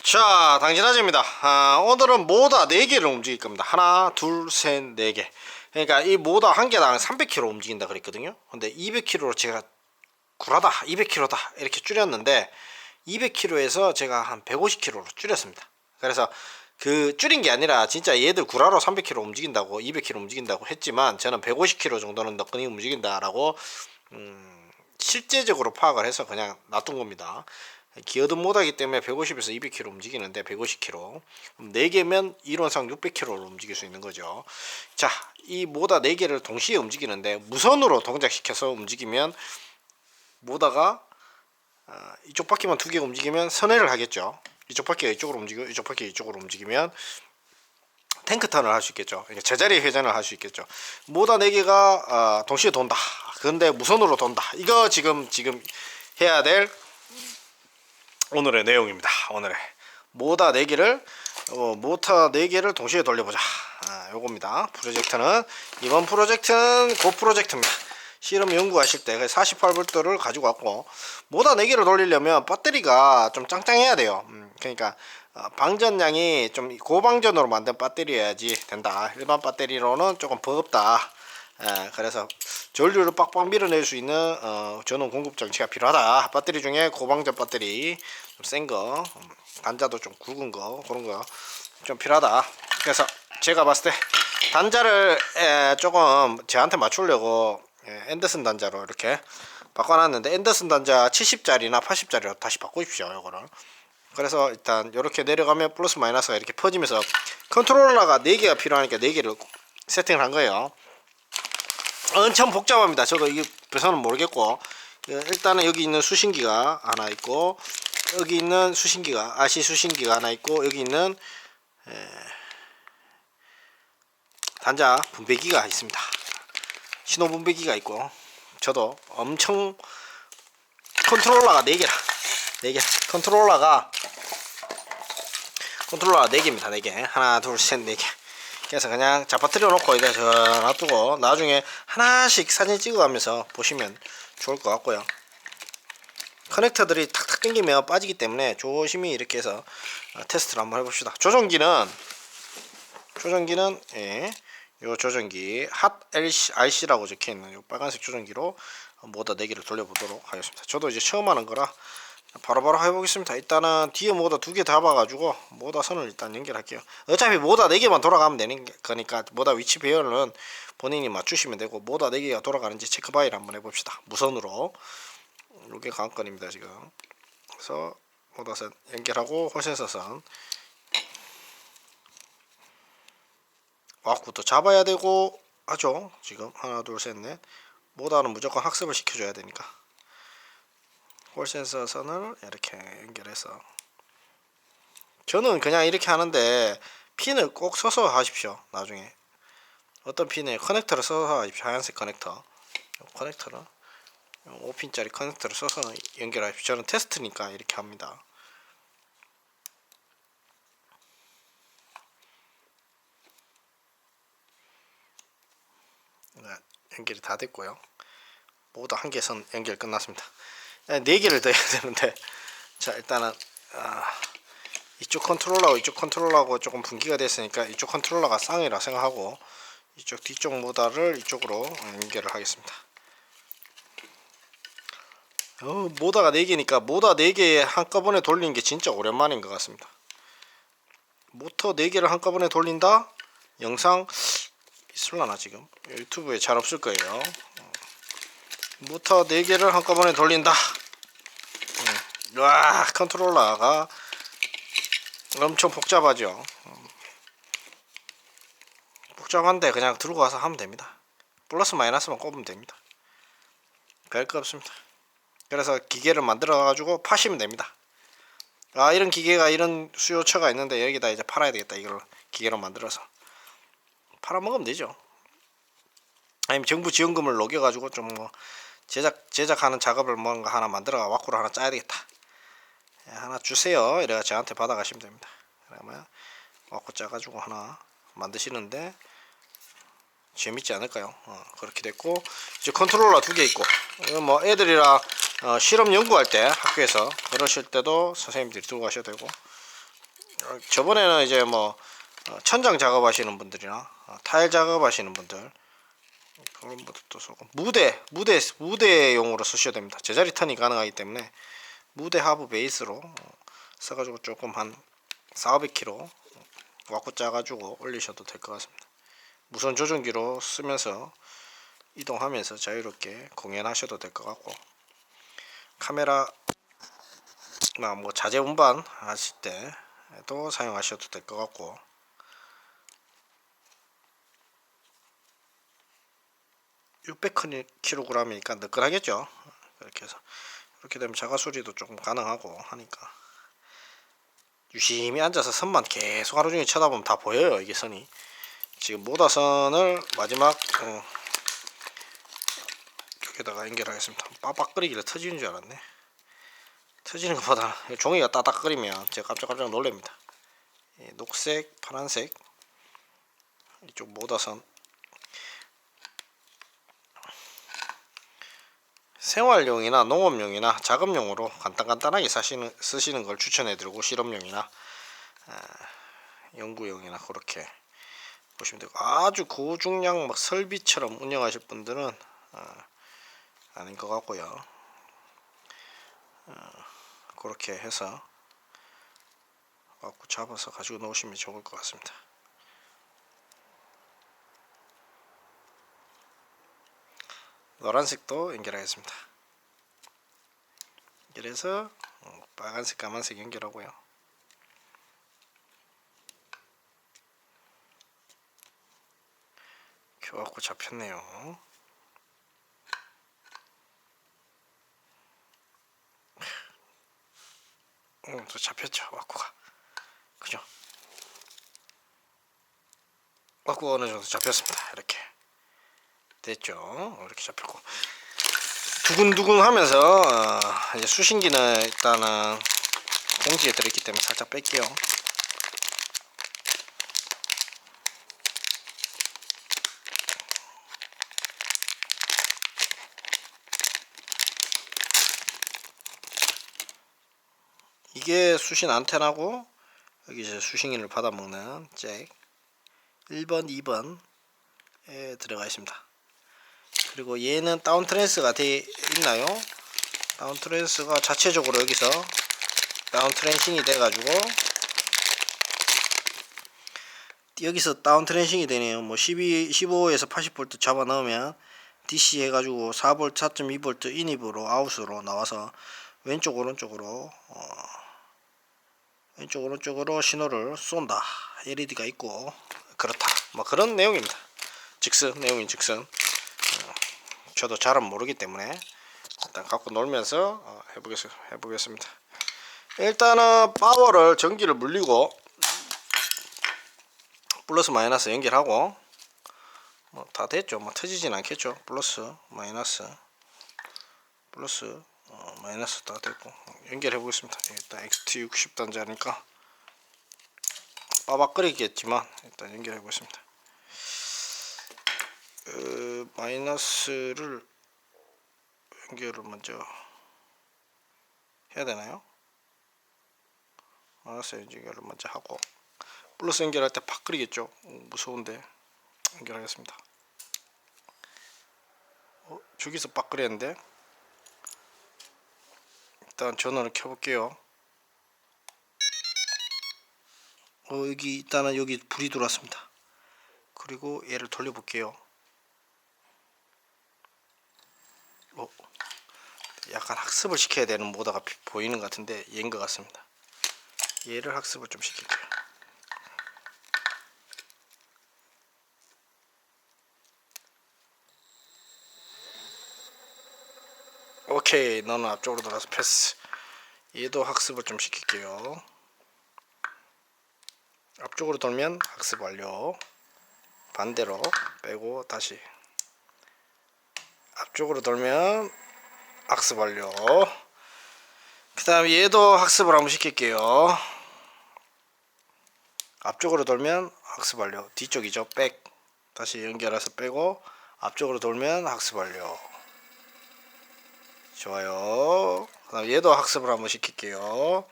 자, 당진아재입니다. 오늘은 모다 4개를 움직일 겁니다. 하나, 둘, 셋, 4개. 그러니까 이 모다 한 개당 300km 움직인다 그랬거든요. 근데 200km로 제가 굴하다 200km다 이렇게 줄였는데 200km에서 제가 한 150km로 줄였습니다. 그래서 그 줄인 게 아니라 진짜 얘들 구라로 300km 움직인다고 200km 움직인다고 했지만 저는 150km 정도는 너끈히 움직인다라고 실제적으로 파악을 해서 그냥 놔둔 겁니다. 기어든 모다기 때문에 150에서 200km 움직이는데 150km 4개면 이론상 600km로 움직일 수 있는 거죠. 자, 이 모다 4개를 동시에 움직이는데 무선으로 동작시켜서 움직이면 모다가 이쪽 바퀴만 2개가 움직이면 선회를 하겠죠. 이쪽 바퀴가 이쪽으로 움직이고 이쪽 바퀴가 이쪽으로 움직이면 탱크 턴을 할 수 있겠죠. 제자리 회전을 할 수 있겠죠. 모다 4개가 동시에 돈다. 그런데 무선으로 돈다. 이거 지금 해야 될 오늘의 내용입니다. 오늘의 모다 4개를 모터 4개를 동시에 돌려보자. 요겁니다. 프로젝트는 이번 프로젝트는 고 프로젝트입니다. 실험 연구하실 때 48V를 가지고 왔고 모다 4개를 돌리려면 배터리가 좀 짱짱해야 돼요. 그러니까 방전량이 좀 고방전으로 만든 배터리여야지 된다. 일반 배터리로는 조금 버겁다. 그래서 전류를 빡빡 밀어낼 수 있는 전원 공급 장치가 필요하다. 배터리 중에 고방전 배터리 좀 센 거, 단자도 좀 굵은 거 그런 거 좀 필요하다. 그래서 제가 봤을 때 단자를 조금 저한테 맞추려고 앤더슨 단자로 이렇게 바꿔놨는데 앤더슨 단자 70짜리나 80짜리로 다시 바꾸십시오. 요거를. 그래서 일단 이렇게 내려가면 플러스 마이너스가 이렇게 퍼지면서 컨트롤러가 4개가 필요하니까 4개를 세팅을 한 거예요. 엄청 복잡합니다. 저도 이게 배선은 모르겠고 일단은 여기 있는 수신기가 하나 있고 여기 있는 수신기가 RC 수신기가 하나 있고 여기 있는 단자 분배기가 있습니다. 신호 분배기가 있고 저도 엄청 컨트롤러가 4개라 4개 컨트롤러가 4개입니다. 4개 하나 둘 셋 4개 그래서 그냥 잡아뜨려 놓고 이제 놔두고 나중에 하나씩 사진 찍어가면서 보시면 좋을 것 같고요. 커넥터들이 탁탁 당기면 빠지기 때문에 조심히 이렇게 해서 테스트를 한번 해봅시다. 조정기는 요 조정기 핫 RC라고 적혀있는 요 빨간색 조정기로 모다 4개를 돌려보도록 하겠습니다. 저도 이제 처음 하는 거라 바로바로 해보겠습니다. 일단은 뒤에 모다 2개 잡아가지고 모다 선을 일단 연결할게요. 어차피 모다 4개만 돌아가면 되는 거니까 모다 위치 배열은 본인이 맞추시면 되고 모다 4개가 돌아가는지 체크바이를 한번 해봅시다. 무선으로 이게 관건입니다 지금. 그래서 모다선 연결하고 홀센서선 와꾸부터 잡아야 되고 하죠. 지금 하나 둘 셋 넷 모다는 무조건 학습을 시켜줘야 되니까 홀센서 선을 이렇게 연결해서 저는 그냥 이렇게 하는데 핀을 꼭 써서 하십시오. 나중에 어떤 핀에 커넥터를 써서 하십시오. 하얀색 커넥터 커넥터를 5핀짜리 커넥터를 써서 연결하십시오. 저는 테스트니까 이렇게 합니다. 네, 연결이 다 됐고요. 모두 한 개 선 연결 끝났습니다. 4개를 더 해야 되는데 자 일단은 이쪽 컨트롤러하고 이쪽 컨트롤러하고 조금 분기가 됐으니까 이쪽 컨트롤러가 쌍이라 생각하고 이쪽 뒤쪽 모다를 이쪽으로 연결을 하겠습니다. 모다가 4개니까 모다 4개 한꺼번에 돌리는 게 진짜 오랜만인 것 같습니다. 모터 4개를 한꺼번에 돌린다? 영상 있을라나 지금? 유튜브에 잘 없을 거예요. 모터 4개를 한꺼번에 돌린다. 와, 컨트롤러가 엄청 복잡하죠. 복잡한데 그냥 들고 가서 하면 됩니다. 플러스 마이너스만 꼽으면 됩니다. 별거 없습니다. 그래서 기계를 만들어 가지고 파시면 됩니다. 이런 기계가 이런 수요처가 있는데 여기다 이제 팔아야 되겠다. 이걸 기계로 만들어서 팔아먹으면 되죠. 아니면 정부 지원금을 녹여 가지고 좀 뭐 제작하는 작업을 뭔가 하나 만들어가 와꾸를 하나 짜야 되겠다. 하나 주세요. 이래가 저한테 받아가시면 됩니다. 그러면 와꾸 짜가지고 하나 만드시는데 재밌지 않을까요? 그렇게 됐고 이제 컨트롤러 2개 있고 뭐 애들이랑 실험 연구할 때 학교에서 그러실 때도 선생님들이 들고 가셔도 되고 저번에는 이제 뭐 천장 작업하시는 분들이나 타일 작업하시는 분들 그런 분들도 쓰고 무대용으로 쓰셔야 됩니다. 제자리 턴이 가능하기 때문에 무대 하부 베이스로 써가지고 조금 한 400-500kg 와꾸 짜가지고 올리셔도 될 것 같습니다. 무선 조종기로 쓰면서 이동하면서 자유롭게 공연하셔도 될 것 같고, 카메라 뭐 자재 운반 하실 때도 사용하셔도 될 것 같고, 600kg이니까 느끈하겠죠. 이렇게 해서 이렇게 되면 자가 수리도 조금 가능하고 하니까 유심히 앉아서 선만 계속 하루 종일 쳐다보면 다 보여요. 이게 선이 지금 모다선을 마지막 여기다가 연결하겠습니다. 빡빡거리길래 터지는 줄 알았네. 터지는 것보다 종이가 따닥거리면 제가 깜짝깜짝 놀랍니다. 녹색, 파란색 이쪽 모다선 생활용이나 농업용이나 작업용으로 간단하게 쓰시는 걸 추천해드리고, 실험용이나 연구용이나 그렇게 보시면 되고, 아주 고중량 막 설비처럼 운영하실 분들은 아닌 것 같고요. 그렇게 해서 잡아서 가지고 놓으시면 좋을 것 같습니다. 노란색도 연결하겠습니다. 연결해서 빨간색, 까만색 연결하고요. 켜갖고 잡혔네요. 또 잡혔죠, 와꾸가. 그죠? 와꾸가 어느 정도 잡혔습니다. 이렇게 됐죠. 이렇게 잡혔고, 두근두근 하면서 이제 수신기는 일단은 봉지에 들어있기 때문에 살짝 뺄게요. 이게 수신 안테나고, 여기 이제 수신기를 받아먹는 잭 1번, 2번에 들어가 있습니다. 그리고 얘는 다운 트랜스가 돼 있나요? 다운 트랜스가 자체적으로 여기서 다운 트랜싱이 돼 가지고, 여기서 다운 트랜싱이 되네요. 뭐 15에서 80V 잡아 넣으면 DC 해가지고 4V, 4.2V 인입으로 아웃으로 나와서 왼쪽 오른쪽으로 신호를 쏜다. LED가 있고 그렇다. 뭐 그런 내용입니다. 내용인 즉슨 저도 잘은 모르기 때문에 일단 갖고 놀면서 해보겠습니다. 일단은 파워를 전기를 물리고 플러스 마이너스 연결하고, 뭐 다 됐죠. 뭐 터지진 않겠죠. 플러스 마이너스 마이너스 다 됐고, 연결해 보겠습니다. 일단 XT60 단자니까 빠박거리겠지만 일단 연결해 보겠습니다. 마이너스를 연결을 먼저 해야 되나요? 마이너스 연결을 먼저 하고, 플러스 연결할 때 팍 끓이겠죠. 무서운데 연결하겠습니다. 저기서 팍 끓였는데, 일단 전원을 켜볼게요. 일단은 여기 불이 들어왔습니다. 그리고 얘를 돌려볼게요. 약간 학습을 시켜야 되는 모드가 보이는 것 같은데 얘인 것 같습니다. 얘를 학습을 좀 시킬게요. 오케이, 너는 앞쪽으로 돌아서 패스. 얘도 학습을 좀 시킬게요. 앞쪽으로 돌면 학습 완료. 반대로 빼고 다시 앞쪽으로 돌면 학습 완료. 그 다음 얘도 학습을 한번 시킬게요. 앞쪽으로 돌면 학습 완료. 뒤쪽이죠. 백. 다시 연결해서 빼고 앞쪽으로 돌면 학습 완료. 좋아요. 그 다음 얘도 학습을 한번 시킬게요.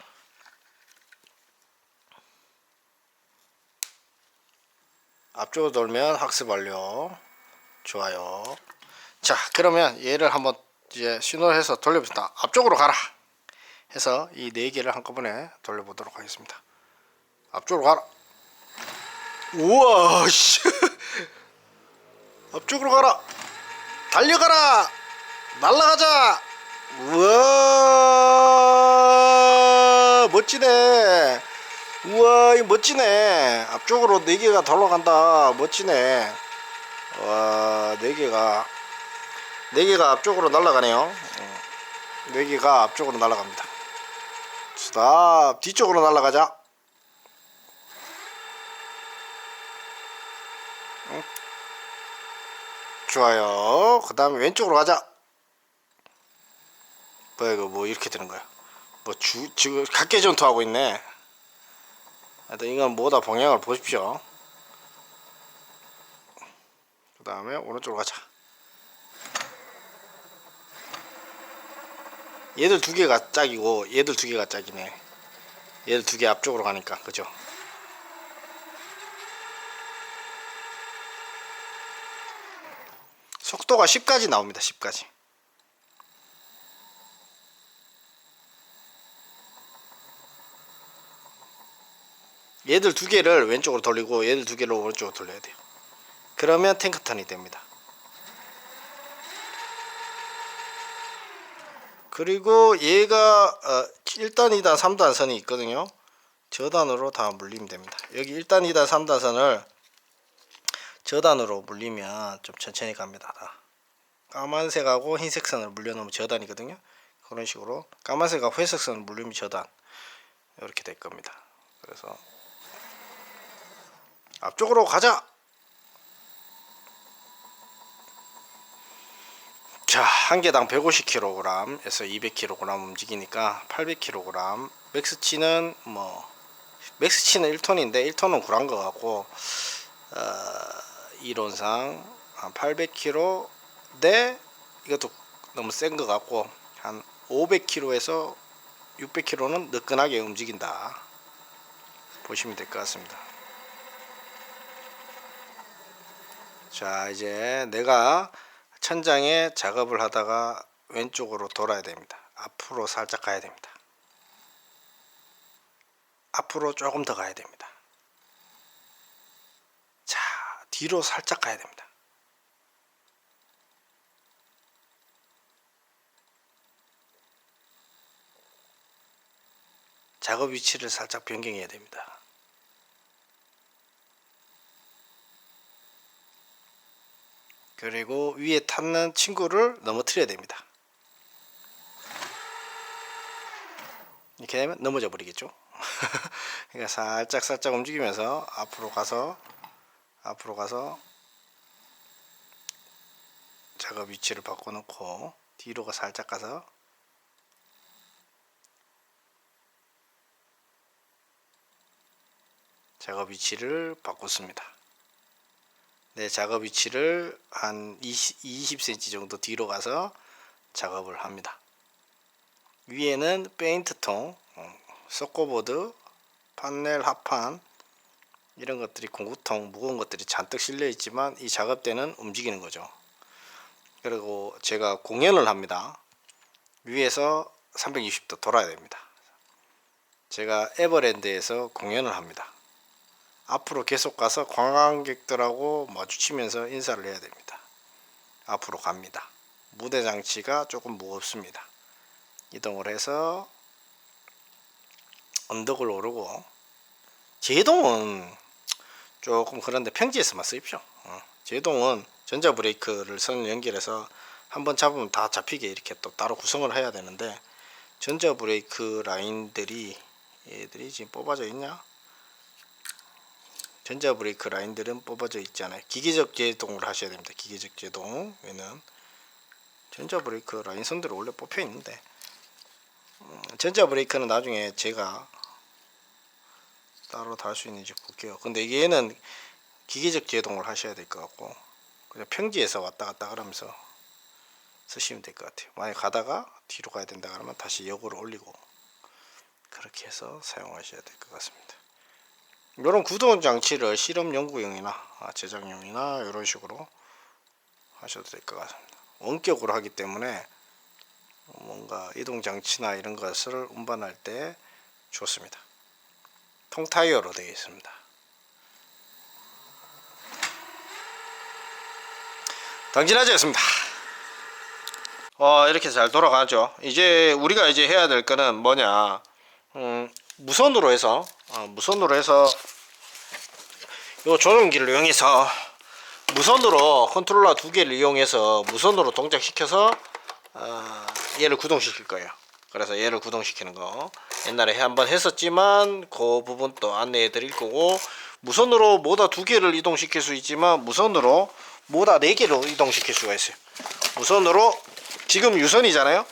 앞쪽으로 돌면 학습 완료. 좋아요. 자, 그러면 얘를 한번 이제 신호를 해서 돌려봅시다. 앞쪽으로 가라 해서 이 네 개를 한꺼번에 돌려보도록 하겠습니다. 앞쪽으로 가라. 우와 씨. 앞쪽으로 가라. 달려가라. 날아가자. 우와 멋지네. 우와 이 멋지네. 앞쪽으로 네 개가 돌아간다. 멋지네. 와, 네 개가 앞쪽으로 날아가네요. 네 개가 앞쪽으로 날아갑니다. 스탑. 뒤쪽으로 날아가자. 좋아요. 그 다음에 왼쪽으로 가자. 뭐야 이거 뭐 이렇게 되는 거야. 뭐 지금 각계 전투하고 있네. 하여튼 이건 뭐다 방향을 보십시오. 그 다음에 오른쪽으로 가자. 얘들 두 개가 짝이고 얘들 두 개가 짝이네. 얘들 두 개 앞쪽으로 가니까 그죠. 속도가 10까지 나옵니다. 10까지. 얘들 두 개를 왼쪽으로 돌리고 얘들 두 개를 오른쪽으로 돌려야 돼요. 그러면 탱크 턴이 됩니다. 그리고 얘가 1단, 2단, 3단 선이 있거든요. 저단으로 다 물리면 됩니다. 여기 1단, 2단, 3단 선을 저단으로 물리면 좀 천천히 갑니다. 까만색하고 흰색 선을 물려놓으면 저단이거든요. 그런 식으로 까만색하고 회색 선을 물리면 저단. 이렇게 될 겁니다. 그래서 앞쪽으로 가자. 자, 한 개당 150kg에서 200kg 움직이니까 800kg. 맥스치는 맥스치는 1톤인데 1톤은 굴한 것 같고 이론상 한 800kg 대 이것도 너무 센 것 같고 한 500kg에서 600kg는 느끈하게 움직인다 보시면 될 것 같습니다. 자, 이제 내가 천장에 작업을 하다가 왼쪽으로 돌아야 됩니다. 앞으로 살짝 가야 됩니다. 앞으로 조금 더 가야 됩니다. 자, 뒤로 살짝 가야 됩니다. 작업 위치를 살짝 변경해야 됩니다. 그리고 위에 탔는 친구를 넘어뜨려야 됩니다. 이렇게 되면 넘어져 버리겠죠. 그러니까 살짝 움직이면서 앞으로 가서 작업 위치를 바꿔놓고 뒤로가 살짝 가서 작업 위치를 바꿨습니다. 네, 작업 위치를 한 20cm 정도 뒤로 가서 작업을 합니다. 위에는 페인트통, 서코보드, 판넬 합판 이런 것들이 공구통 무거운 것들이 잔뜩 실려 있지만 이 작업 때는 움직이는 거죠. 그리고 제가 공연을 합니다. 위에서 360도 돌아야 됩니다. 제가 에버랜드에서 공연을 합니다. 앞으로 계속 가서 관광객들하고 마주치면서 인사를 해야 됩니다. 앞으로 갑니다. 무대 장치가 조금 무겁습니다. 이동을 해서 언덕을 오르고, 제동은 조금 그런데 평지에서만 쓰십시오. 제동은 전자 브레이크를 선 연결해서 한번 잡으면 다 잡히게 이렇게 또 따로 구성을 해야 되는데, 전자 브레이크 라인들이 얘들이 지금 뽑아져 있냐? 전자 브레이크 라인들은 뽑아져 있잖아요. 기계적 제동을 하셔야 됩니다. 기계적 제동. 얘는 전자 브레이크 라인 선들이 원래 뽑혀 있는데, 전자 브레이크는 나중에 제가 따로 달 수 있는지 볼게요. 근데 얘는 기계적 제동을 하셔야 될 것 같고, 그냥 평지에서 왔다 갔다 그러면서 쓰시면 될 것 같아요. 만약 가다가 뒤로 가야 된다 그러면 다시 역으로 올리고 그렇게 해서 사용하셔야 될 것 같습니다. 이런 구동 장치를 실험 연구용이나 제작용이나 이런 식으로 하셔도 될 것 같습니다. 원격으로 하기 때문에 뭔가 이동 장치나 이런 것을 운반할 때 좋습니다. 통타이어로 되어 있습니다. 당진하지 않습니다. 이렇게 잘 돌아가죠. 이제 우리가 이제 해야 될 거는 뭐냐, 무선으로 해서 요 조종기를 이용해서 무선으로 컨트롤러 두 개를 이용해서 무선으로 동작시켜서 얘를 구동시킬 거예요. 그래서 얘를 구동시키는 거 옛날에 한번 했었지만 그 부분 또 안내해 드릴 거고, 무선으로 모다 두 개를 이동시킬 수 있지만 무선으로 모다 네 개로 이동시킬 수가 있어요. 무선으로 지금 유선이잖아요.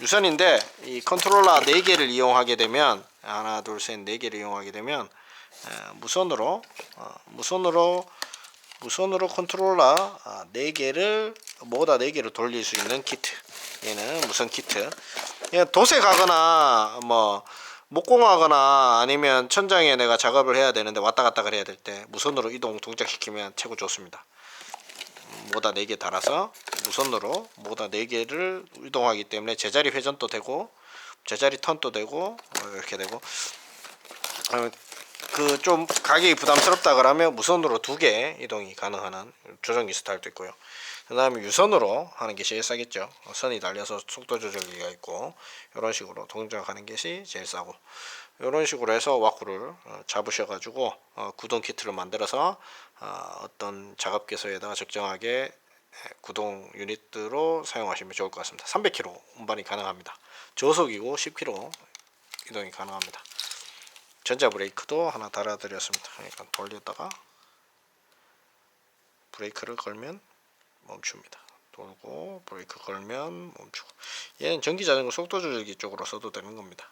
유선인데 이 컨트롤러 4개를 이용하게 되면, 하나 둘 셋 4개를 이용하게 되면 무선으로 컨트롤러 4개를 모다 4개를 돌릴 수 있는 키트. 얘는 무선 키트. 도색하거나 뭐 목공하거나 아니면 천장에 내가 작업을 해야 되는데 왔다 갔다 해야 될 때 무선으로 이동 동작시키면 최고 좋습니다. 모다 4개 달아서 무선으로 모다 4개를 이동하기 때문에 제자리 회전도 되고 제자리 턴도 되고 이렇게 되고, 그 좀 가격이 부담스럽다 그러면 무선으로 2개 이동이 가능한 조정기 스타일도 있고요. 그 다음에 유선으로 하는 게 제일 싸겠죠. 선이 달려서 속도 조절기가 있고 이런 식으로 동작하는 것이 제일 싸고, 이런 식으로 해서 와꾸를 잡으셔 가지고 구동 키트를 만들어서 어떤 작업기소에다가 적정하게 구동 유닛으로 사용하시면 좋을 것 같습니다. 300km 운반이 가능합니다. 저속이고 10km 이동이 가능합니다. 전자 브레이크도 하나 달아드렸습니다. 그러니까 돌렸다가 브레이크를 걸면 멈춥니다. 돌고 브레이크 걸면 멈추고. 얘는 전기자전거 속도조절기 쪽으로 써도 되는 겁니다.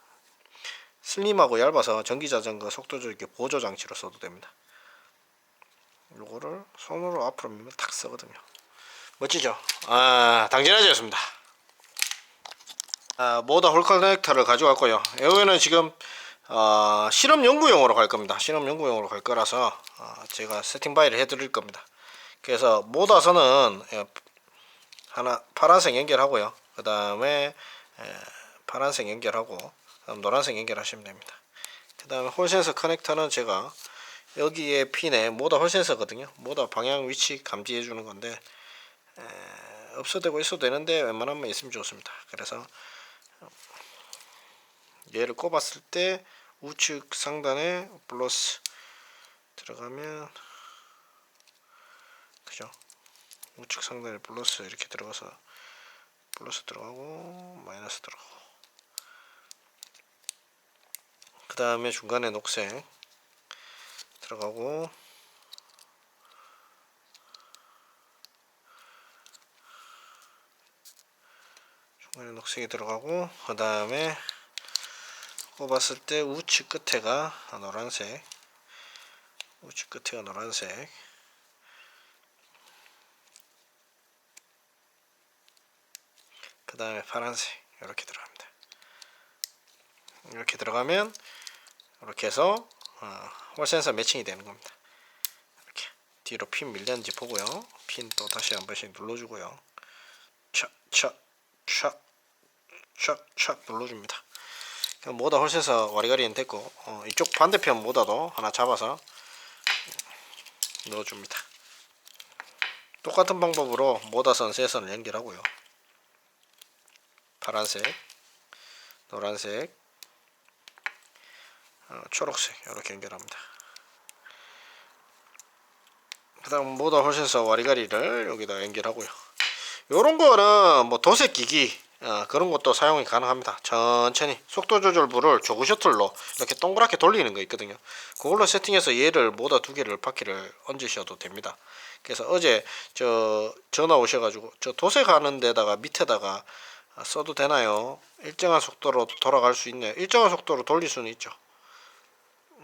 슬림하고 얇아서 전기자전거 속도조절기 보조장치로 써도 됩니다. 요거를 손으로 앞으로 밀면 탁 쓰거든요. 멋지죠? 당진하지였습니다. 모더 홀 커넥터를 가져왔고요. 여기는 지금 실험 연구용으로 갈 겁니다. 실험 연구용으로 갈 거라서 제가 세팅 바이를 해드릴 겁니다. 그래서 모다선은 하나 파란색 연결하고요. 그 다음에 파란색 연결하고 그다음 노란색 연결하시면 됩니다. 그 다음에 홀센서 커넥터는 제가 여기에 핀에 모다 홀센서거든요. 모다 방향 위치 감지해 주는 건데 없어도 되고 있어도 되는데 웬만하면 있으면 좋습니다. 그래서 얘를 꼽았을 때 우측 상단에 플러스 들어가면, 그죠? 우측 상단에 플러스 이렇게 들어가서 플러스 들어가고 마이너스 들어가고, 그 다음에 중간에 녹색 들어가고, 중간에 녹색이 들어가고, 그 다음에 꼽았을 때 우측 끝에가 노란색, 우측 끝에가 노란색, 그 다음에 파란색 이렇게 들어갑니다. 이렇게 들어가면 이렇게 해서 홀센서 매칭이 되는 겁니다. 이렇게 뒤로 핀 밀렸는지 보고요. 핀 또 다시 한 번씩 눌러주고요. 촥촥촥촥촥 눌러줍니다. 모다 홀센서 와리가리는 됐고, 이쪽 반대편 모다도 하나 잡아서 넣어줍니다. 똑같은 방법으로 모다선 세 선을 연결하고요. 파란색, 노란색, 초록색 이렇게 연결합니다. 그 다음 모다 홀센서 와리가리를 여기다 연결하고요. 요런 거는 뭐 도색기기 그런 것도 사용이 가능합니다. 천천히 속도 조절부를 조그 셔틀로 이렇게 동그랗게 돌리는 거 있거든요. 그걸로 세팅해서 얘를 모다 2개를 바퀴를 얹으셔도 됩니다. 그래서 어제 전화 오셔가지고 저 도색하는 데다가 밑에다가 써도 되나요? 일정한 속도로 돌아갈 수 있네요. 일정한 속도로 돌릴 수는 있죠.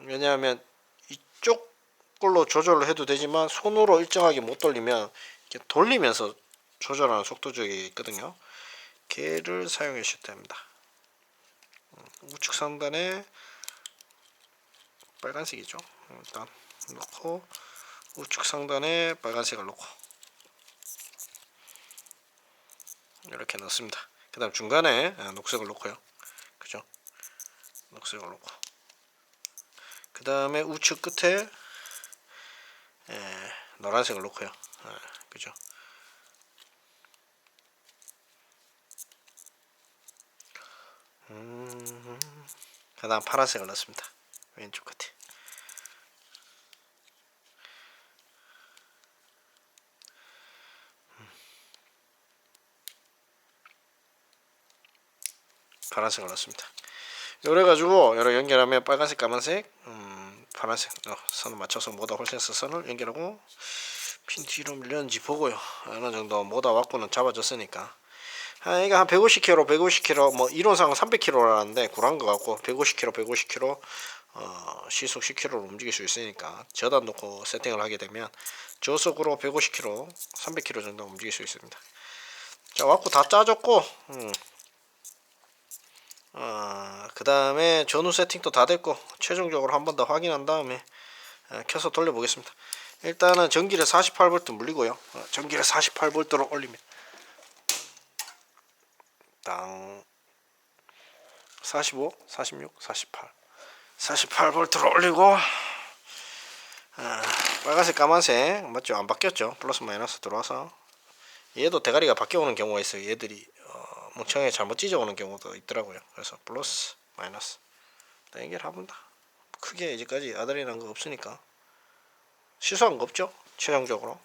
왜냐하면 이쪽 걸로 조절을 해도 되지만 손으로 일정하게 못 돌리면 이렇게 돌리면서 조절하는 속도 조절이 있거든요. 걔를 사용하셔도 됩니다. 우측 상단에 빨간색이죠. 일단 넣고 우측 상단에 빨간색을 넣고 이렇게 넣습니다. 그 다음 중간에 녹색을 넣고요. 그죠? 녹색을 넣고 그 다음에 우측 끝에 노란색을 넣고요. 그죠? 그 다음 파란색을 넣습니다. 왼쪽 끝에. 파란색을 넣습니다. 이래 가지고 여러 연결하면 빨간색, 까만색, 파란색 선을 맞춰서 모다 홀센서 선을 연결하고 핀 뒤로 밀렸는지 보고요. 어느 정도 모다 왁구는 잡아줬으니까. 이거 한 150km, 150km, 뭐 이론상은 300km라는데 굴한 것 같고 150km, 150km 시속 10km로 움직일 수 있으니까 저단 놓고 세팅을 하게 되면 저속으로 150km, 300km 정도 움직일 수 있습니다. 자, 왁구 다 짜줬고, 그 다음에 전후 세팅도 다 됐고 최종적으로 한 번 더 확인한 다음에 켜서 돌려보겠습니다. 일단은 전기를 48V 물리고요. 전기를 48V로 올립니다. 땅 45, 46, 48 48V로 올리고 빨간색 까만색 맞죠? 안 바뀌었죠? 플러스 마이너스 들어와서 얘도 대가리가 바뀌어오는 경우가 있어요. 얘들이 멍청하게 잘못 찢어오는 경우도 있더라고요. 그래서 플러스 마이너스 연결합니다. 크게 이제까지 아다리 난 거 없으니까 실수한 거 없죠? 최종적으로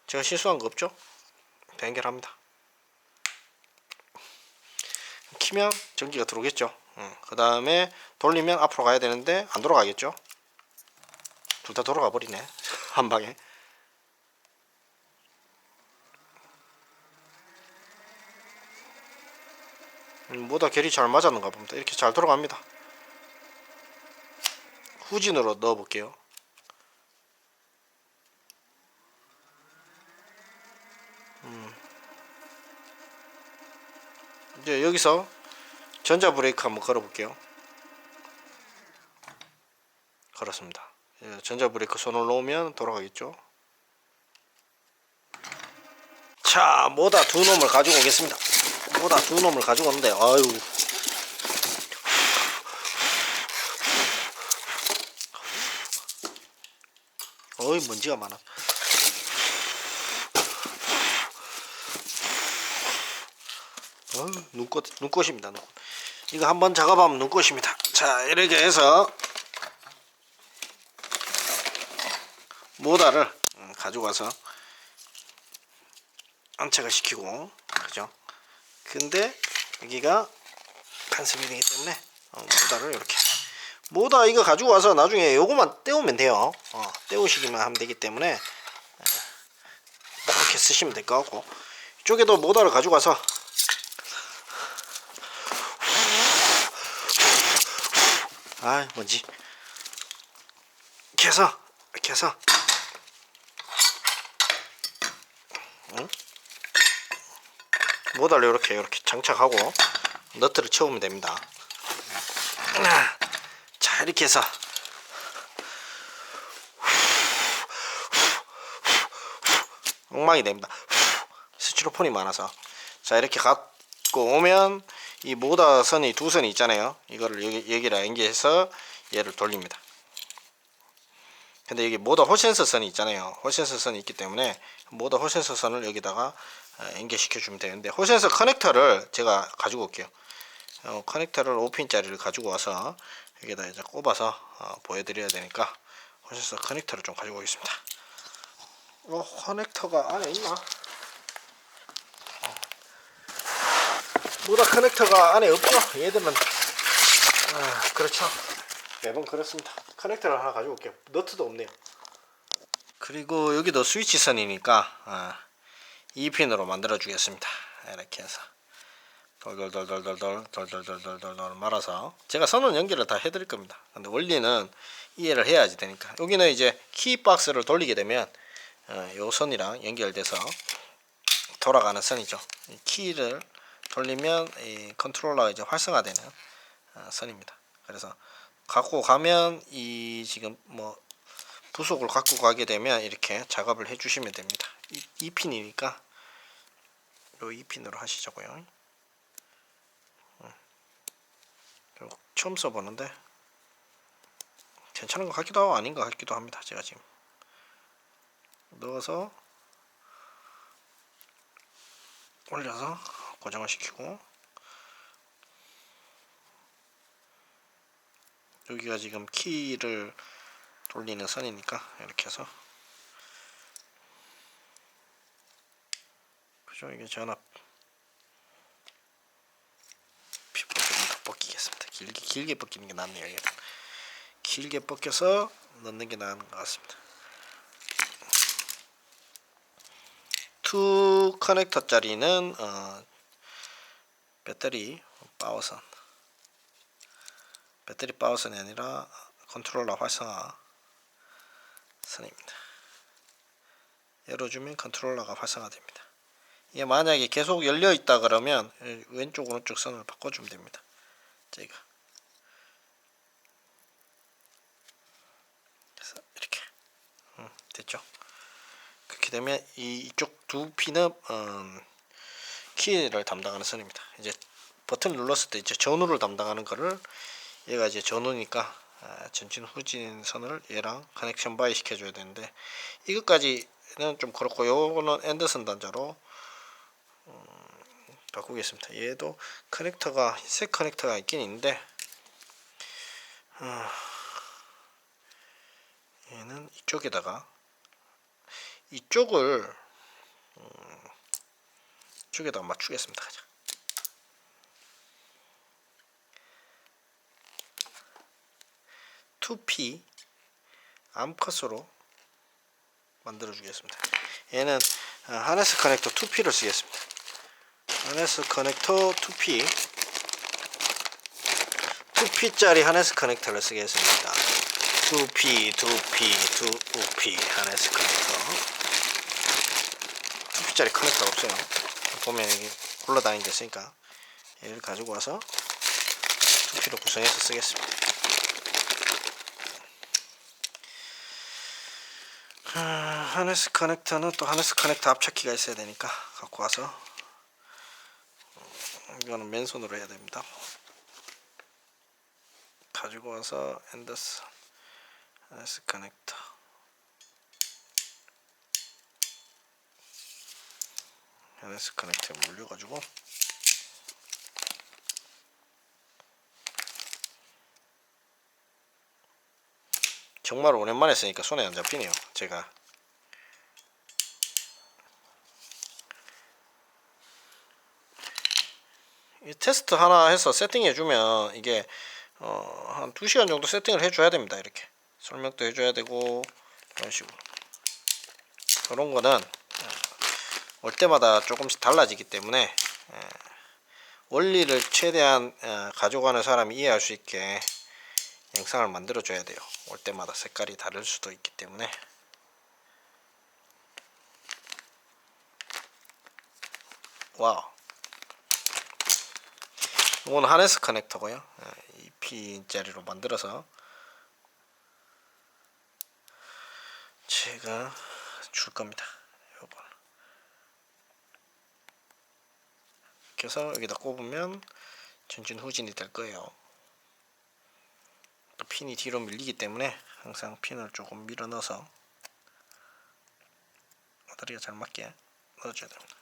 제가 실수한 거 없죠? 연결합니다. 키면 전기가 들어오겠죠. 그 다음에 돌리면 앞으로 가야 되는데 안 돌아가겠죠. 둘 다 돌아가 버리네 한 방에. 모다 결이 잘 맞았는가 봅니다. 이렇게 잘 돌아갑니다. 후진으로 넣어 볼게요. 이제 여기서 전자 브레이크 한번 걸어 볼게요. 걸었습니다. 전자 브레이크 손을 놓으면 돌아가겠죠. 자, 모다 두 놈을 가지고 오겠습니다. 모다 두 놈을 가지고 오는데 아유 어이 먼지가 많아. 눈꽃입니다. 눈꽃. 이거 한번 작업하면 눈꽃입니다. 자, 이렇게 해서 모다를 가지고 와서 안착을 시키고, 그죠? 근데 여기가 간섭이 되기 때문에 모다를 이렇게 모다 이거 가지고 와서 나중에 요거만 떼우면 돼요. 떼우시기만 하면 되기 때문에 이렇게 쓰시면 될 것 같고, 이쪽에도 모다를 가지고 와서 뭔지 이렇게 해서 모다를 이렇게 장착하고 너트를 채우면 됩니다. 자, 이렇게 해서 엉망이 됩니다. 스티로폼이 많아서. 자, 이렇게 갖고 오면 이 모다 선이 두 선이 있잖아요. 이거를 여기랑 연결해서 얘를 돌립니다. 근데 여기 모다 홀센서 선이 있잖아요. 홀센서 선이 있기 때문에 모다 홀센서 선을 여기다가 연결시켜 주면 되는데, 홀센서 커넥터를 제가 가지고 올게요. 커넥터를 5핀짜리를 가지고 와서 여기다 이제 꼽아서 보여드려야 되니까 홀센서 커넥터를 좀 가지고 오겠습니다. 커넥터가 안에 있나? 모다 커넥터가 안에 없죠? 얘들은 그렇죠. 매번 그렇습니다. 커넥터를 하나 가지고 올게요. 너트도 없네요. 그리고 여기도 스위치 선이니까 2핀으로 만들어 주겠습니다. 이렇게 해서 돌돌돌돌돌돌돌돌돌돌 말아서 제가 선은 연결을 다 해드릴 겁니다. 근데 원리는 이해를 해야지 되니까. 여기는 이제 키박스를 돌리게 되면 요 선이랑 연결돼서 돌아가는 선이죠. 이 키를 돌리면 이 컨트롤러가 이제 활성화되는 선입니다. 그래서 갖고 가면 이 지금 뭐 부속을 갖고 가게 되면 이렇게 작업을 해 주시면 됩니다. 이 핀이니까 요 이 핀으로 하시자고요. 처음 써보는데 괜찮은 것 같기도 하고 아닌 것 같기도 합니다. 제가 지금 넣어서 올려서 고정을 시키고, 여기가 지금 키를 돌리는 선이니까 이렇게 해서, 그죠? 이게 전압 피부가 조금 더 벗기겠습니다. 길게 벗기는 게 낫네요. 얘는 길게 벗겨서 넣는 게 나은 것 같습니다. 2 커넥터 짜리는 배터리 파워선, 배터리 파워선이 아니라 컨트롤러 활성화 선입니다. 열어주면 컨트롤러가 활성화됩니다. 이게 만약에 계속 열려 있다 그러면 왼쪽 오른쪽 선을 바꿔주면 됩니다. 제가 그래서 이렇게 됐죠. 그렇게 되면 이쪽 두 핀은 키를 담당하는 선입니다. 이제 버튼을 눌렀을 때 이제 전후를 담당하는 거를, 얘가 이제 전후니까 전진 후진 선을 얘랑 커넥션 바이 시켜줘야 되는데, 이것까지는 좀 그렇고 요거는 앤더슨 단자로 바꾸겠습니다. 얘도 커넥터가 흰색 커넥터가 있긴 있는데 얘는 이쪽에다가 이쪽을 이쪽에다가 맞추겠습니다. 2P 암컷으로 만들어 주겠습니다. 얘는 하네스 커넥터 2P를 쓰겠습니다. 하네스 커넥터 2P 2P짜리 하네스 커넥터를 쓰겠습니다. 2P 하네스 커넥터. 2P짜리 커넥터가 없어요. 보면 여기 굴러다니는 데 있으니까 얘를 가지고 와서 2P로 구성해서 쓰겠습니다. 하네스 커넥터는 또 하네스 커넥터 앞찾기가 있어야 되니까 갖고 와서, 이거는 맨손으로 해야 됩니다. 가지고 와서 앤더슨 하네스 커넥터 하네스 커넥터에 물려가지고 정말 오랜만에 쓰니까 손에 안 잡히네요. 제가 이 테스트 하나 해서 세팅해 주면 이게 한 2시간 정도 세팅을 해줘야 됩니다. 이렇게 설명도 해줘야 되고, 이런 식으로. 그런 거는 올 때마다 조금씩 달라지기 때문에 원리를 최대한 가져가는 사람이 이해할 수 있게 영상을 만들어 줘야 돼요. 올 때마다 색깔이 다를 수도 있기 때문에. 와우. 이건 하네스 커넥터고요. 2P짜리로 만들어서 제가 줄 겁니다. 요걸 그래서 여기다 꼽으면 전진 후진이 될 거예요. 또 핀이 뒤로 밀리기 때문에 항상 핀을 조금 밀어 넣어서 모서리가 잘 맞게 넣어줘야 됩니다.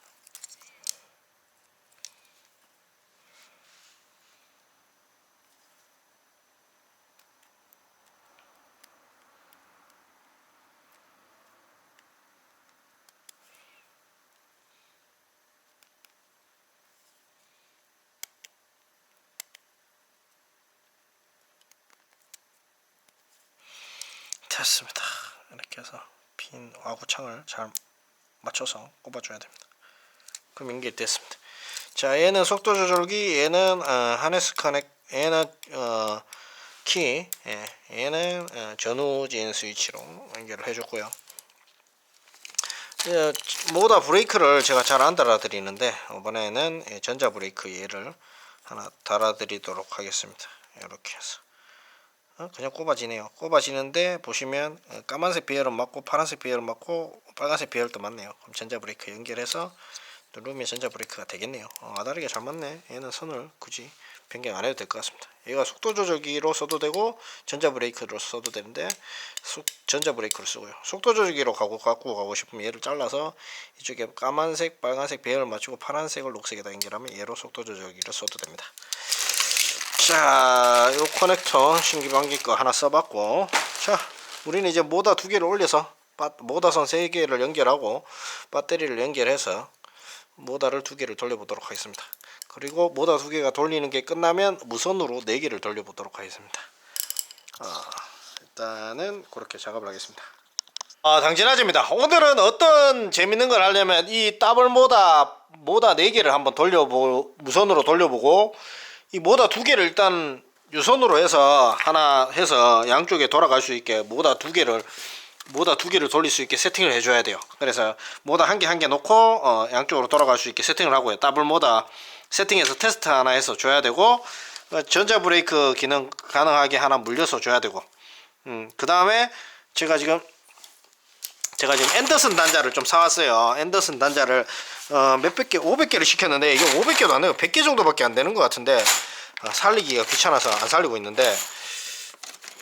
됐습니다. 이렇게 해서 핀 와구창을 잘 맞춰서 꼽아줘야 됩니다. 그럼 연결됐습니다. 자, 얘는 속도 조절기, 얘는 하네스 커넥, 얘는 키, 얘는 전후진 스위치로 연결을 해줬고요. 모다 브레이크를 제가 잘 안 달아드리는데 이번에는 전자 브레이크 얘를 하나 달아드리도록 하겠습니다. 이렇게 해서 그냥 꼽아지네요. 꼽아지는데 보시면 까만색 배열은 맞고 파란색 배열은 맞고 빨간색 배열도 맞네요. 그럼 전자 브레이크 연결해서 누르면 전자 브레이크가 되겠네요. 아다르게 잘 맞네. 얘는 선을 굳이 변경 안 해도 될 것 같습니다. 얘가 속도 조절기로 써도 되고 전자 브레이크로 써도 되는데 전자 브레이크를 쓰고요. 속도 조절기로 갖고 가고 싶으면 얘를 잘라서 이쪽에 까만색 빨간색 배열을 맞추고 파란색을 녹색에다 연결하면 얘로 속도 조절기를 써도 됩니다. 자, 요 커넥터 신기반기 거 하나 써봤고, 자, 우리는 이제 모다 두 개를 올려서 모다선 세 개를 연결하고 배터리를 연결해서 모다를 두 개를 돌려보도록 하겠습니다. 그리고 모다 두 개가 돌리는 게 끝나면 무선으로 네 개를 돌려보도록 하겠습니다. 일단은 그렇게 작업을 하겠습니다. 당진아재입니다. 오늘은 어떤 재밌는 걸 하려면 이 더블 모다 네 개를 한번 무선으로 돌려보고 이 모다 두 개를 일단 유선으로 해서 하나 해서 양쪽에 돌아갈 수 있게 모다 두 개를 돌릴 수 있게 세팅을 해줘야 돼요. 그래서 모다 한 개 놓고 양쪽으로 돌아갈 수 있게 세팅을 하고요. 더블 모다 세팅해서 테스트 하나 해서 줘야 되고 전자 브레이크 기능 가능하게 하나 물려서 줘야 되고 그 다음에 제가 지금 앤더슨 단자를 좀 사왔어요. 앤더슨 단자를 몇백 개 500개를 시켰는데 이게 500개도 안 돼요. 100개 정도밖에 안 되는 것 같은데 살리기가 귀찮아서 안 살리고 있는데,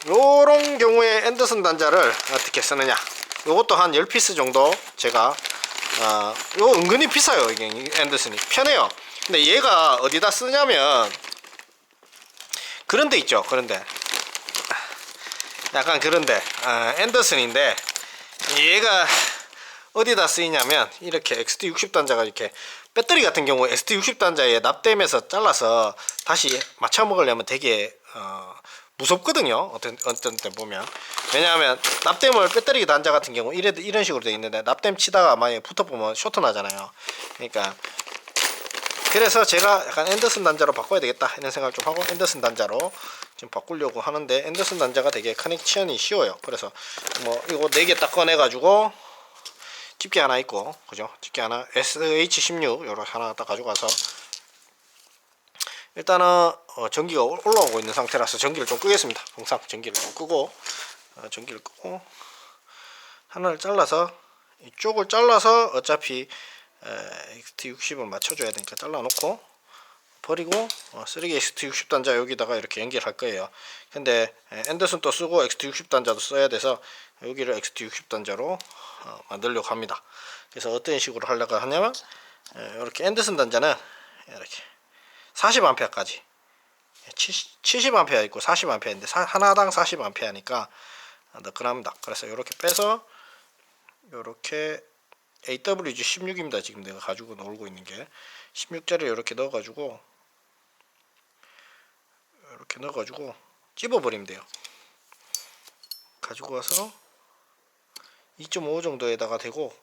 요런 경우에 앤더슨 단자를 어떻게 쓰느냐, 요것도 한 10피스 정도 제가 요 은근히 비싸요. 이게 앤더슨이 편해요. 근데 얘가 어디다 쓰냐면 그런데 있죠. 그런데 약간 그런데 앤더슨인데 얘가 어디다 쓰이냐면 이렇게 XT60 단자가 이렇게 배터리 같은 경우 XT60 단자에 납땜해서 잘라서 다시 맞춰 먹으려면 되게 무섭거든요. 어떤 때 보면. 왜냐하면 납땜을 배터리 단자 같은 경우 이런 식으로 되어 있는데 납땜 치다가 만약에 붙어보면 쇼트 나잖아요. 그러니까 그래서 제가 약간 앤더슨 단자로 바꿔야 되겠다 이런 생각을 좀 하고 앤더슨 단자로 지금 바꾸려고 하는데, 앤더슨 단자가 되게 커넥션이 쉬워요. 그래서 뭐 이거 4개 딱 꺼내 가지고 집게 하나 있고, 그죠? 집게 하나 SH16 요거 하나 딱 가져가서 일단은 전기가 올라오고 있는 상태라서 전기를 좀 끄겠습니다. 항상 전기를 좀 끄고 전기를 끄고 하나를 잘라서 이쪽을 잘라서 어차피 XT60을 맞춰줘야 되니까 잘라놓고 버리고 3개 XT60 단자 여기다가 이렇게 연결할 거예요. 근데 앤더슨 또 쓰고 XT60 단자도 써야 돼서 여기를 XT60 단자로 만들려고 합니다. 그래서 어떤 식으로 하려고 하냐면 이렇게 앤더슨 단자는 이렇게 40A까지 70A 있고 40A인데 하나당 40A니까 너끈합니다. 그래서 이렇게 빼서 이렇게 AWG16입니다. 지금 내가 가지고 놀고 있는 게 16짜리 이렇게 넣어가지고 찝어버리면 돼요. 가지고 와서 2.5 정도에다가 대고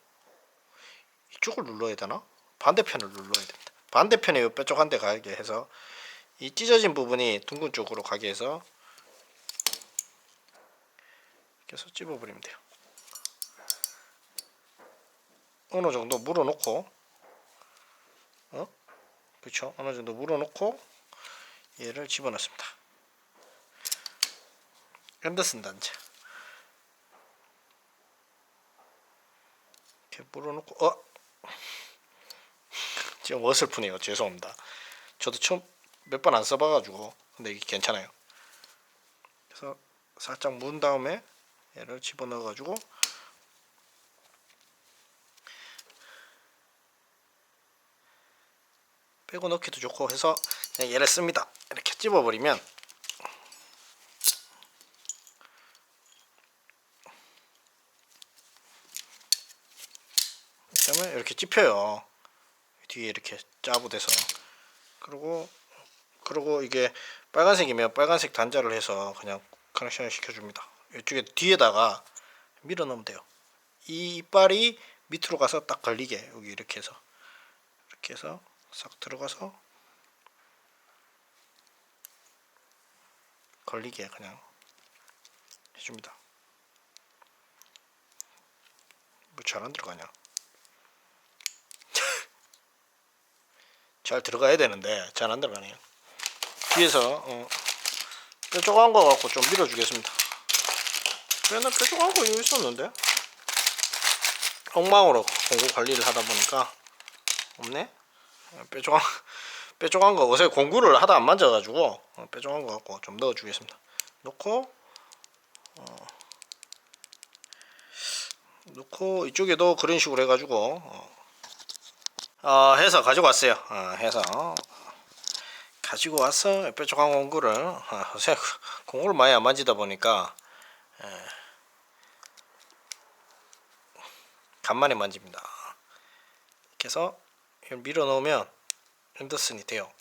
이쪽을 눌러야 되나? 반대편을 눌러야 됩니다. 반대편에 요 뾰족한 데 가게 해서 이 찢어진 부분이 둥근 쪽으로 가게 해서 이렇게 해서 찝어버리면 돼요. 어느 정도 물어놓고 그쵸? 어느 정도 물어놓고 얘를 집어넣습니다. 앤더슨 단자 이렇게 물어놓고 지금 어설프네요. 죄송합니다. 저도 처음 몇 번 안 써봐가지고. 근데 이게 괜찮아요. 그래서 살짝 문 다음에 얘를 집어넣어가지고 빼고 넣기도 좋고 해서 그냥 얘를 씁니다. 이렇게 찝어버리면 그다음에 이렇게 찝혀요. 뒤에 이렇게 짜부돼서. 그리고 이게 빨간색이면 빨간색 단자를 해서 그냥 커넥션을 시켜줍니다. 이쪽에 뒤에다가 밀어 넣으면 돼요. 이 이빨이 밑으로 가서 딱 걸리게 여기 이렇게 해서 싹 들어가서 걸리게 그냥 해줍니다. 뭐 잘 안 들어가냐? 잘 들어가야 되는데 잘 안 들어가네요. 뒤에서 뾰족한 거 갖고 좀 밀어주겠습니다. 맨날 뾰족한 거 이거 있었는데 엉망으로 공구 관리를 하다 보니까 없네. 뾰족한 거 어제 공구를 하다 안 만져가지고 뾰족한 거 갖고 좀 넣어주겠습니다. 넣고 이쪽에도 그런 식으로 해가지고 해서 가지고 왔어요. 해서 가지고 와서 뾰족한 공구를 요새 공구를 많이 안 만지다 보니까 간만에 만집니다. 이렇게 해서 밀어 넣으면 앤더슨이 돼요.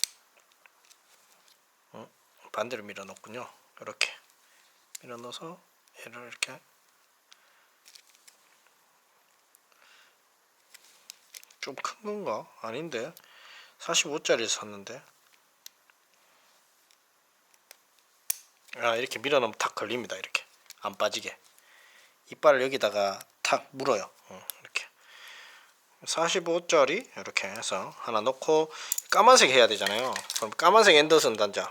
반대로 밀어 넣군요. 이렇게 밀어 넣어서 얘를 이렇게 좀 큰 건가? 아닌데 45짜리 샀는데 이렇게 밀어 넣으면 탁 걸립니다. 이렇게 안 빠지게 이빨을 여기다가 탁 물어요. 이렇게 45짜리 이렇게 해서 하나 넣고 까만색 해야 되잖아요. 그럼 까만색 앤더슨 단자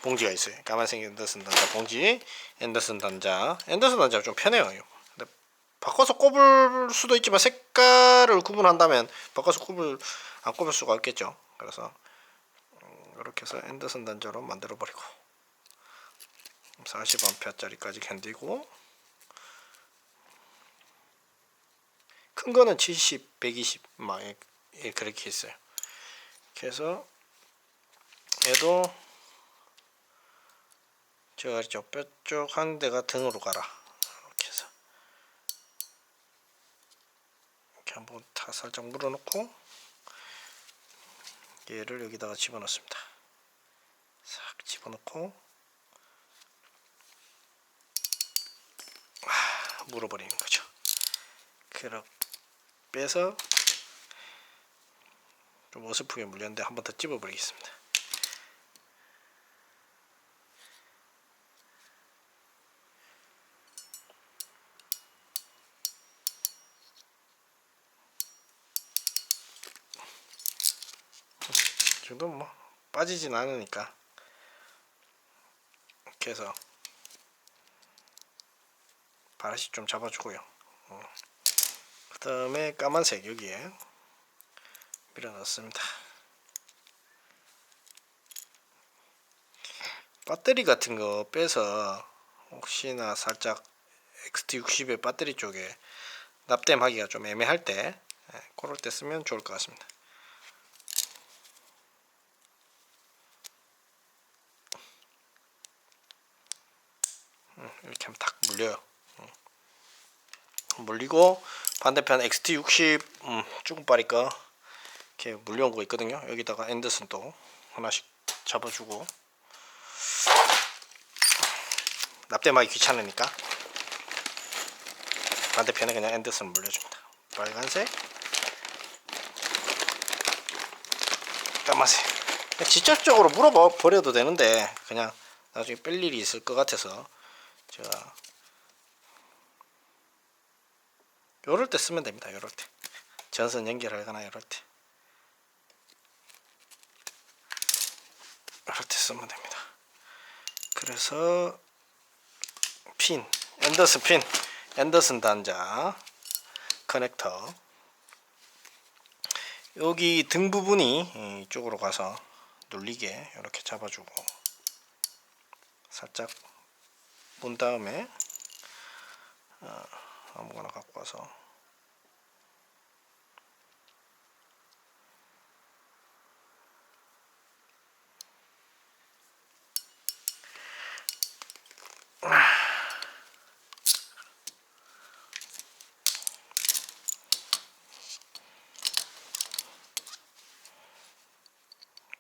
봉지가 있어요. 까만색 앤더슨 단자 봉지, 앤더슨 단자가 좀 편해요. 근데 바꿔서 꼽을 수도 있지만 색깔을 구분한다면 바꿔서 안 꼽을 수가 없겠죠. 그래서 이렇게 해서 앤더슨 단자로 만들어 버리고 40A짜리까지 견디고 큰 거는 70, 120 막 그렇게 있어요. 그래서 얘도 제가 그랬죠. 뾰족한 데가 등으로 가라. 이렇게 해서 이렇게 한번 다 살짝 물어놓고 얘를 여기다가 집어넣습니다. 싹 집어넣고 물어버리는 거죠. 그렇게 빼서 좀 어설프게 물렸는데 한 번 더 집어버리겠습니다. 이 정도면 뭐 빠지진 않으니까 이렇게 해서 바라시 좀 잡아주고요. 그 다음에 까만색 여기에 밀어 넣습니다. 배터리 같은 거 빼서 혹시나 살짝 XT60의 배터리 쪽에 납땜하기가 좀 애매할 때 그럴 때 쓰면 좋을 것 같습니다. 이렇게 하면 탁 물려요. 물리고 반대편 XT60 쭈구빠리 거 이렇게 물려온 거 있거든요. 여기다가 앤더슨 또 하나씩 잡아주고 납땜하기 귀찮으니까 반대편에 그냥 앤더슨 물려줍니다. 빨간색, 까만색. 직접적으로 물어버려도 되는데 그냥 나중에 뺄 일이 있을 것 같아서 제가 요럴 때 쓰면 됩니다. 요럴 때 전선 연결하거나 요럴 때 쓰면 됩니다. 그래서 핀, 앤더슨 단자 커넥터 여기 등 부분이 이쪽으로 가서 눌리게 이렇게 잡아주고 살짝 문 다음에 아무거나 갖고 와서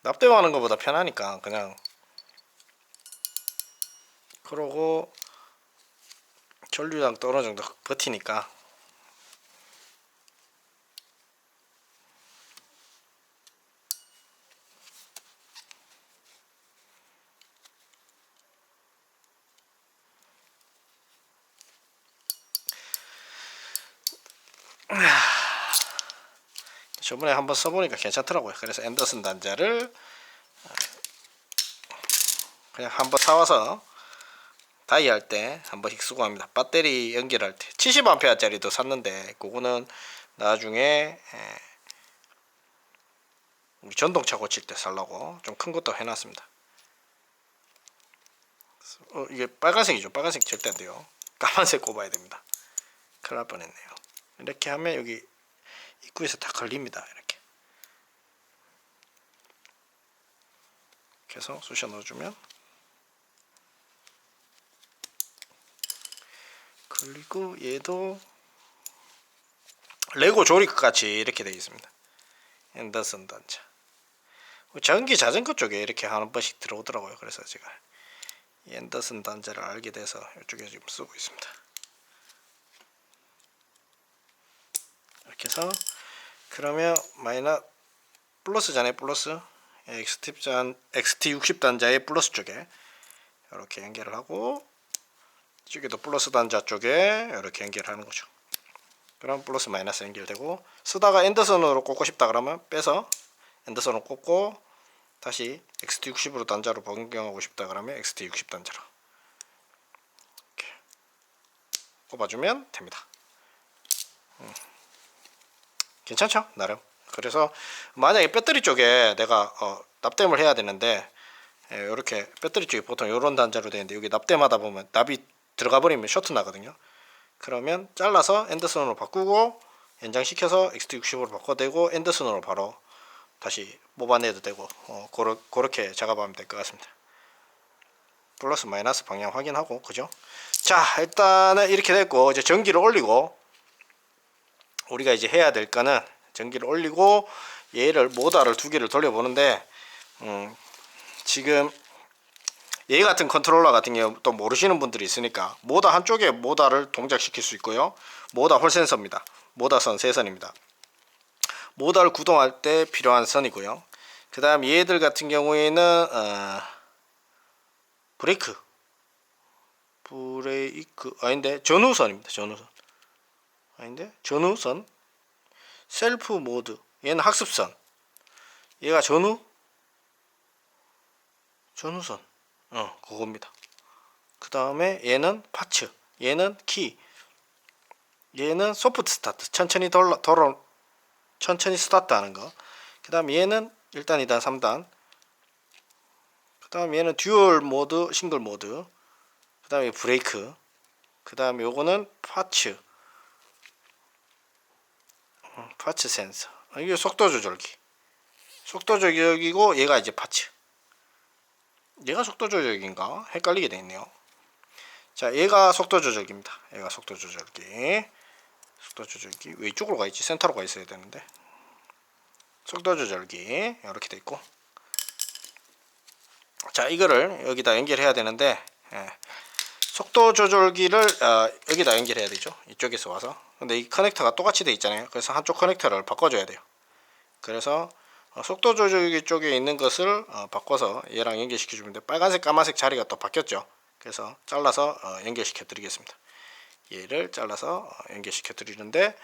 납땜하는 것보다 편하니까 그냥 그러고 전류량 또 어느 정도 버티니까 저번에 한번 써보니까 괜찮더라고요. 그래서 앤더슨 단자를 그냥 한번 사와서 다이 할 때 한 번씩 쓰고 합니다. 배터리 연결할 때 70A짜리도 샀는데 그거는 나중에 우리 전동차 고칠 때 살라고 좀 큰 것도 해놨습니다. 이게 빨간색이죠. 빨간색 절대 안 돼요. 까만색 꼽아야 됩니다. 큰일 날 뻔했네요. 이렇게 하면 여기 입구에서 다 걸립니다. 이렇게 해서 쑤셔 넣어주면, 그리고 얘도 레고 조립 같이 이렇게 되어 있습니다. 앤더슨 단자. 전기 자전거 쪽에 이렇게 한 번씩 들어오더라고요. 그래서 제가 앤더슨 단자를 알게 돼서 이쪽에 지금 쓰고 있습니다. 이렇게 해서, 그러면 마이너스 플러스잖아요. 플러스 XT60 단자의 플러스 쪽에 이렇게 연결을 하고, 이쪽에도 플러스 단자 쪽에 이렇게 연결하는 거죠. 그럼 플러스 마이너스 연결되고, 쓰다가 앤더슨으로 꽂고 싶다 그러면 빼서 앤더슨으로 꽂고, 다시 XT60으로 단자로 변경하고 싶다 그러면 XT60 단자로 이렇게 꼽아주면 됩니다. 괜찮죠? 나름. 그래서 만약에 배터리 쪽에 내가 납땜을 해야 되는데, 이렇게 배터리 쪽이 보통 이런 단자로 되는데 여기 납땜하다 보면 납이 들어가 버리면 쇼트 나거든요. 그러면 잘라서 앤더슨으로 바꾸고 연장시켜서 XT60으로 바꿔대고 앤더슨으로 바로 다시 뽑아내도 되고, 그렇게 작업하면 될 것 같습니다. 플러스 마이너스 방향 확인하고, 그죠? 자, 일단은 이렇게 됐고, 이제 전기를 올리고, 우리가 이제 해야 될 거는 전기를 올리고 얘를 모다를 두 개를 돌려보는데, 지금 얘 같은 컨트롤러 같은 경우 또 모르시는 분들이 있으니까, 모다 한쪽에 모다를 동작시킬 수 있고요. 모다 홀 센서입니다. 모다선 3선입니다. 모다를 구동할 때 필요한 선이고요. 그 다음 얘들 같은 경우에는 브레이크 아닌데 전후선입니다. 전후선 아닌데 전후선. 셀프 모드, 얘는 학습선, 얘가 전후선 그겁니다. 그 다음에 얘는 파츠, 얘는 키, 얘는 소프트 스타트, 천천히 스타트 하는 거. 그 다음 얘는 1단, 2단, 3단. 그 다음 얘는 듀얼 모드, 싱글 모드. 그 다음에 브레이크. 그 다음에 요거는 파츠 센서. 이게 속도 조절기. 속도 조절기고, 얘가 이제 파츠. 얘가 속도 조절기인가? 헷갈리게 돼 있네요. 자, 얘가 속도 조절기입니다. 얘가 속도 조절기. 왜 이쪽으로 가 있지? 센터로 가 있어야 되는데. 속도 조절기 이렇게 돼 있고, 자, 이거를 여기다 연결해야 되는데, 속도 조절기를 여기다 연결해야 되죠. 이쪽에서 와서. 근데 이 커넥터가 똑같이 돼 있잖아요. 그래서 한쪽 커넥터를 바꿔줘야 돼요. 그래서 속도 조절기 쪽에 있는 것을 바꿔서 얘랑 연결시켜 주면 돼. 빨간색 까만색 자리가 또 바뀌었죠. 그래서 잘라서 연결시켜 드리겠습니다. 얘를 잘라서 연결시켜 드리는데,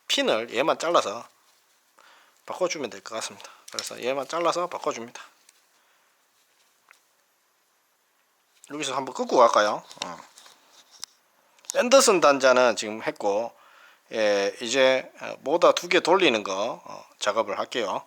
핀을 얘만 잘라서 바꿔주면 될 것 같습니다. 그래서 얘만 잘라서 바꿔줍니다. 여기서 한번 끄고 갈까요? 앤더슨 단자는 지금 했고, 이제 모다 2개 돌리는 거 작업을 할게요.